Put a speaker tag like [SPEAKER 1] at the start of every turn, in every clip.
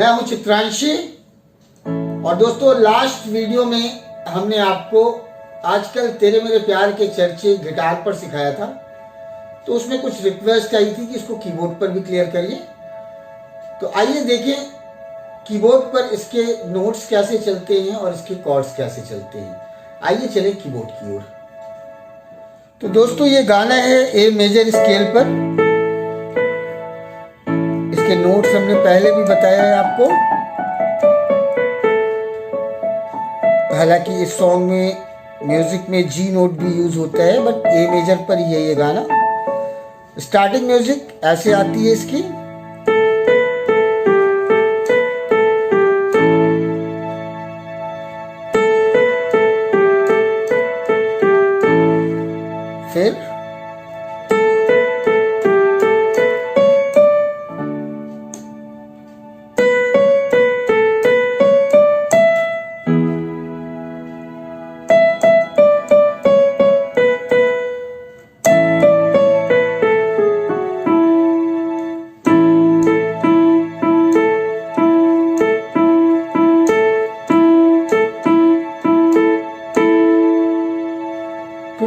[SPEAKER 1] मैं हूं चित्रांशी। और दोस्तों, लास्ट वीडियो में हमने आपको आजकल तेरे मेरे प्यार के चर्चे गिटार पर सिखाया था, तो उसमें कुछ रिक्वेस्ट आई थी कि इसको कीबोर्ड पर भी क्लियर करिए। तो आइए देखें कीबोर्ड पर इसके नोट्स कैसे चलते हैं और इसके कॉर्ड्स कैसे चलते हैं। आइए चलें कीबोर्ड की ओर। तो दोस्तों, ये गाना है ए मेजर स्केल पर। इसके नोट्स हमने पहले भी बताया है आपको। हालांकि इस सॉन्ग में म्यूजिक में जी नोट भी यूज होता है, बट ए मेजर पर ही है ये गाना। स्टार्टिंग म्यूजिक ऐसे आती है इसकी। फिर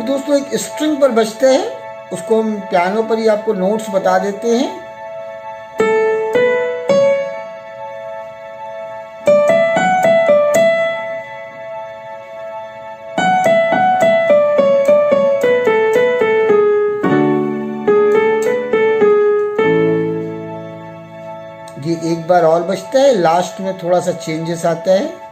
[SPEAKER 1] दोस्तों एक स्ट्रिंग पर बजता है, उसको हम पियानो पर ही आपको नोट्स बता देते हैं। ये एक बार और बजता है, लास्ट में थोड़ा सा चेंजेस आता है।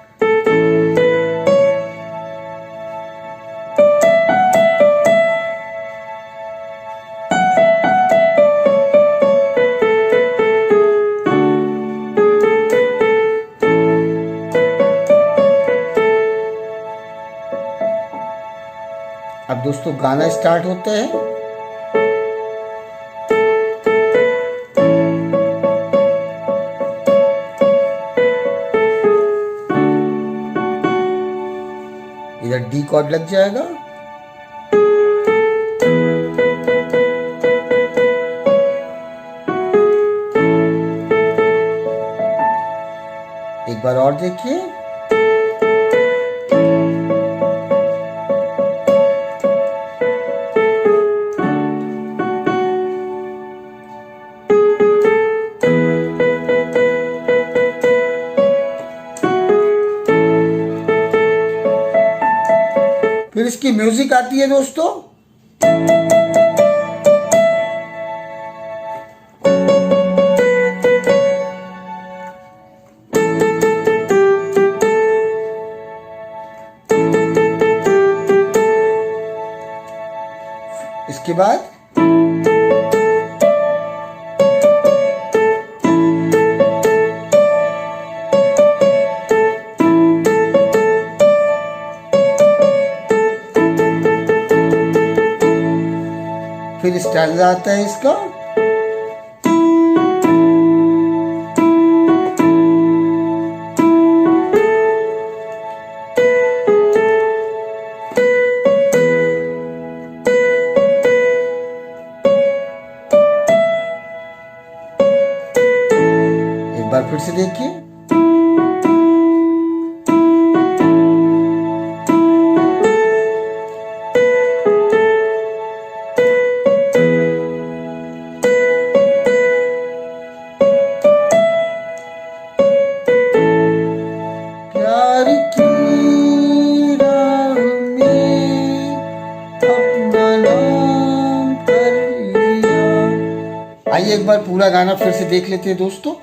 [SPEAKER 1] अब दोस्तों गाना स्टार्ट होता है। इधर डी कॉर्ड लग जाएगा। एक बार और देखिए। फिर इसकी म्यूजिक आती है दोस्तों। इसके बाद फिर स्टाइल आता है इसका। एक बार फिर से देखिए। आइए एक बार पूरा गाना फिर से देख लेते हैं दोस्तों।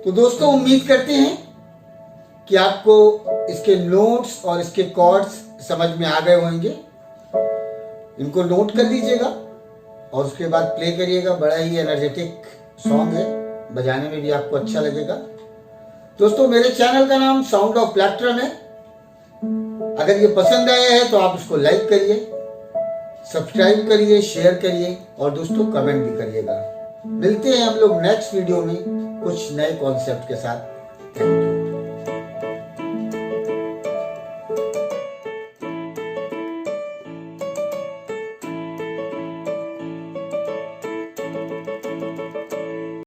[SPEAKER 1] तो दोस्तों उम्मीद करते हैं कि आपको इसके नोट्स और इसके कॉर्ड्स समझ में आ गए होंगे। इनको नोट कर लीजिएगा और उसके बाद प्ले करिएगा। बड़ा ही एनर्जेटिक सॉन्ग है, बजाने में भी आपको अच्छा लगेगा। दोस्तों मेरे चैनल का नाम साउंड ऑफ प्लेक्ट्रम है। अगर ये पसंद आया है तो आप इसको लाइक करिए, सब्सक्राइब करिए, शेयर करिए और दोस्तों कमेंट भी करिएगा। मिलते हैं हम लोग नेक्स्ट वीडियो में कुछ नए कॉन्सेप्ट के साथ। Thank you.